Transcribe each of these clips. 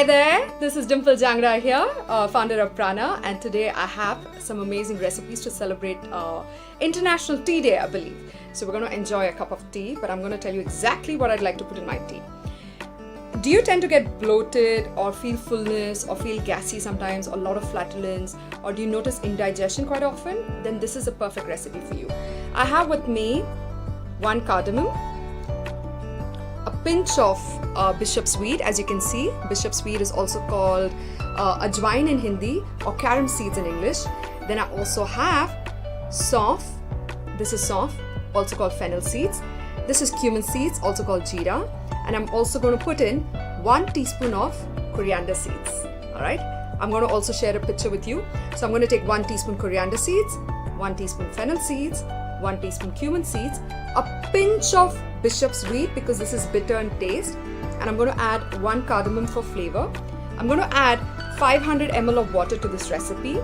Hi there, this is Dimple Jangra here, founder of Prana, and today I have some amazing recipes to celebrate International Tea Day, I believe. So we're going to enjoy a cup of tea, but I'm going to tell you exactly what I'd like to put in my tea. Do you tend to get bloated or feel fullness or feel gassy sometimes, or a lot of flatulence, or do you notice indigestion quite often? Then this is a perfect recipe for you. I have with me 1 cardamom, a pinch of bishop's weed. As you can see, bishop's weed is also called ajwain in Hindi or carom seeds in English. Then I also have saunf. This is saunf, also called fennel seeds. This is cumin seeds, also called jeera. And I'm also going to put in 1 teaspoon of coriander seeds. Alright, I'm going to also share a picture with you. So I'm going to take 1 teaspoon coriander seeds, 1 teaspoon fennel seeds, 1 teaspoon cumin seeds, a pinch of bishop's weed because this is bitter in taste, and I'm going to add 1 cardamom for flavor. I'm going to add 500 ml of water to this recipe,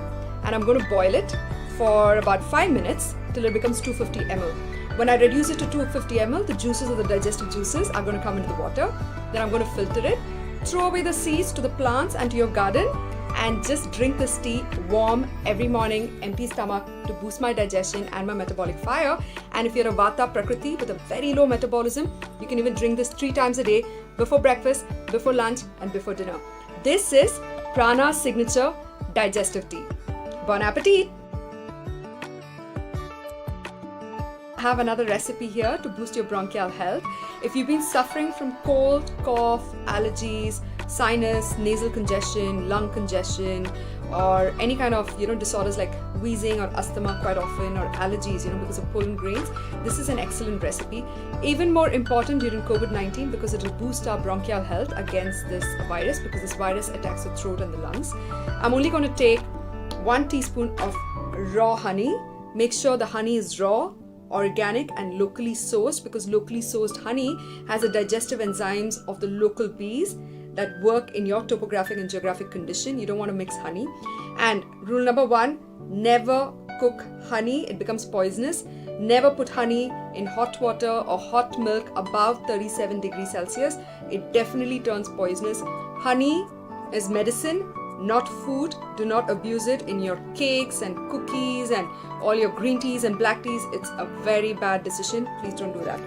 and I'm going to boil it for about 5 minutes till it becomes 250 ml. When I reduce it to 250 ml, the juices of the digestive juices are going to come into the water. Then I'm going to filter it, throw away the seeds to the plants and to your garden, and just drink this tea warm every morning, empty stomach, to boost my digestion and my metabolic fire. And if you're a Vata Prakriti with a very low metabolism, you can even drink this 3 times a day, before breakfast, before lunch, and before dinner. This is Prana's signature digestive tea. Bon appetit! I have another recipe here to boost your bronchial health. If you've been suffering from cold, cough, allergies, sinus, nasal congestion, lung congestion, or any kind of disorders like wheezing or asthma quite often, or allergies because of pollen grains, this is an excellent recipe. Even more important during COVID-19 because it will boost our bronchial health against this virus, because this virus attacks the throat and the lungs. I'm only going to take 1 teaspoon of raw honey. Make sure the honey is raw, organic, and locally sourced, because locally sourced honey has the digestive enzymes of the local bees that work in your topographic and geographic condition. You don't want to mix honey. And rule number 1, never cook honey. It becomes poisonous. Never put honey in hot water or hot milk above 37 degrees Celsius. It definitely turns poisonous. Honey is medicine, not food. Do not abuse it in your cakes and cookies and all your green teas and black teas. It's a very bad decision. Please don't do that.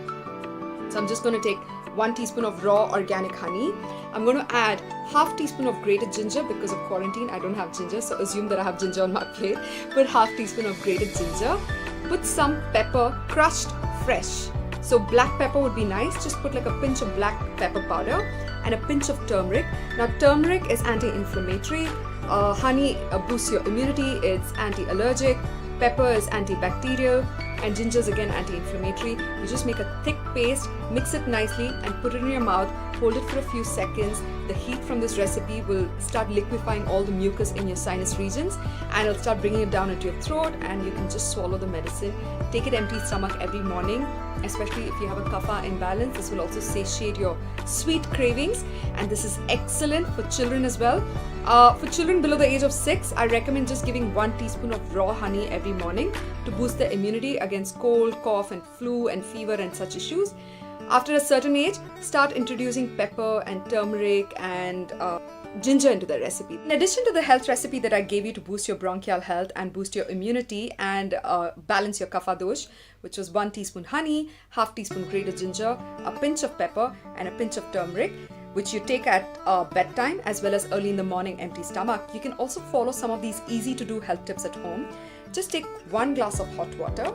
So I'm just going to take 1 teaspoon of raw organic honey. I'm going to add half teaspoon of grated ginger. Because of quarantine, I don't have ginger, so assume that I have ginger on my plate. Put half teaspoon of grated ginger. Put some pepper, crushed fresh. So black pepper would be nice. Just put like a pinch of black pepper powder and a pinch of turmeric. Now turmeric is anti-inflammatory. Honey boosts your immunity. It's anti-allergic. Pepper is antibacterial, and ginger is again anti-inflammatory. You just make a thick paste, mix it nicely, and put it in your mouth. Hold it for a few seconds. The heat from this recipe will start liquefying all the mucus in your sinus regions, and it'll start bringing it down into your throat, and you can just swallow the medicine. Take it empty stomach every morning, especially if you have a kapha imbalance. This will also satiate your sweet cravings, and this is excellent for children as well. For children below the age of 6, I recommend just giving 1 teaspoon of raw honey every morning to boost their immunity against cold, cough, and flu and fever and such issues. After a certain age, start introducing pepper and turmeric and ginger into the recipe. In addition to the health recipe that I gave you to boost your bronchial health and boost your immunity and balance your kapha dosh, which was 1 teaspoon honey, half teaspoon grated ginger, a pinch of pepper, and a pinch of turmeric, which you take at bedtime as well as early in the morning, empty stomach. You can also follow some of these easy to do health tips at home. Just take 1 glass of hot water,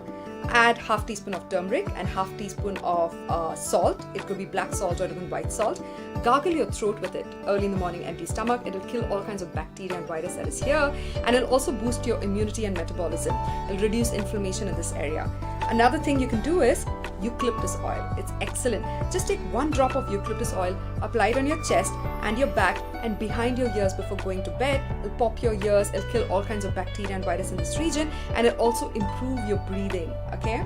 add half teaspoon of turmeric and half teaspoon of salt. It could be black salt or even white salt. Gargle your throat with it early in the morning, empty stomach. It'll kill all kinds of bacteria and virus that is here, and it'll also boost your immunity and metabolism. It'll reduce inflammation in this area. Another thing you can do is eucalyptus oil. It's excellent. Just take 1 drop of eucalyptus oil, apply it on your chest and your back and behind your ears before going to bed. It'll pop your ears, it'll kill all kinds of bacteria and virus in this region, and it'll also improve your breathing, okay?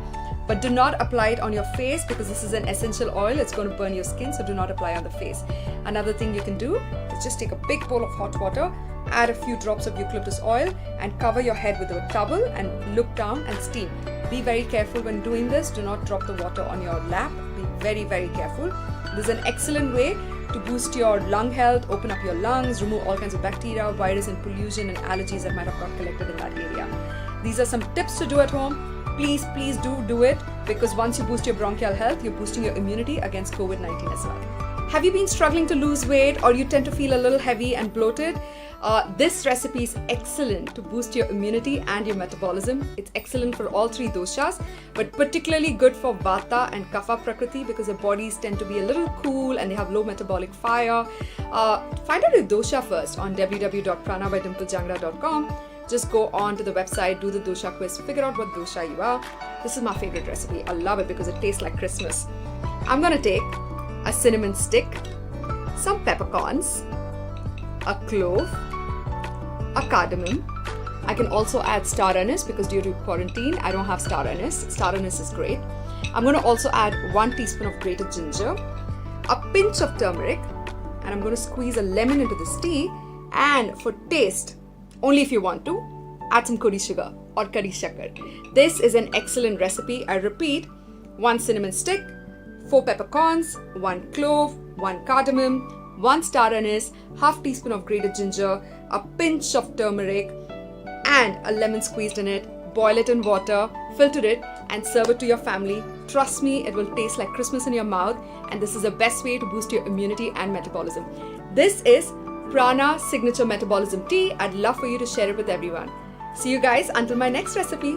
But do not apply it on your face because this is an essential oil. It's going to burn your skin, so do not apply on the face. Another thing you can do is just take a big bowl of hot water, add a few drops of eucalyptus oil and cover your head with a towel and look down and steam. Be very careful when doing this. Do not drop the water on your lap. Be very, very careful. This is an excellent way to boost your lung health, open up your lungs, remove all kinds of bacteria, virus and pollution and allergies that might have got collected in that area. These are some tips to do at home. Please do it, because once you boost your bronchial health, you're boosting your immunity against COVID-19 as well. Have you been struggling to lose weight, or you tend to feel a little heavy and bloated? This recipe is excellent to boost your immunity and your metabolism. It's excellent for all three doshas, but particularly good for Vata and Kapha Prakriti, because their bodies tend to be a little cool and they have low metabolic fire. Find out your dosha first on www.pranabydimplejangra.com. Just go on to the website, do the dosha quiz, figure out what dosha you are. This is my favorite recipe. I love it because it tastes like Christmas. I'm gonna take a cinnamon stick, some peppercorns, a clove, a cardamom. I can also add star anise because due to quarantine, I don't have star anise. Star anise is great. I'm going to also add 1 teaspoon of grated ginger, a pinch of turmeric, and I'm going to squeeze a lemon into this tea. And for taste, only if you want to, add some kudi sugar or kadi shakar. This is an excellent recipe. I repeat, 1 cinnamon stick, 4 peppercorns, 1 clove, 1 cardamom, 1 star anise, half teaspoon of grated ginger, a pinch of turmeric, and a lemon squeezed in it. Boil it in water, filter it, and serve it to your family. Trust me, it will taste like Christmas in your mouth, and this is the best way to boost your immunity and metabolism. This is Prana Signature Metabolism Tea. I'd love for you to share it with everyone. See you guys until my next recipe.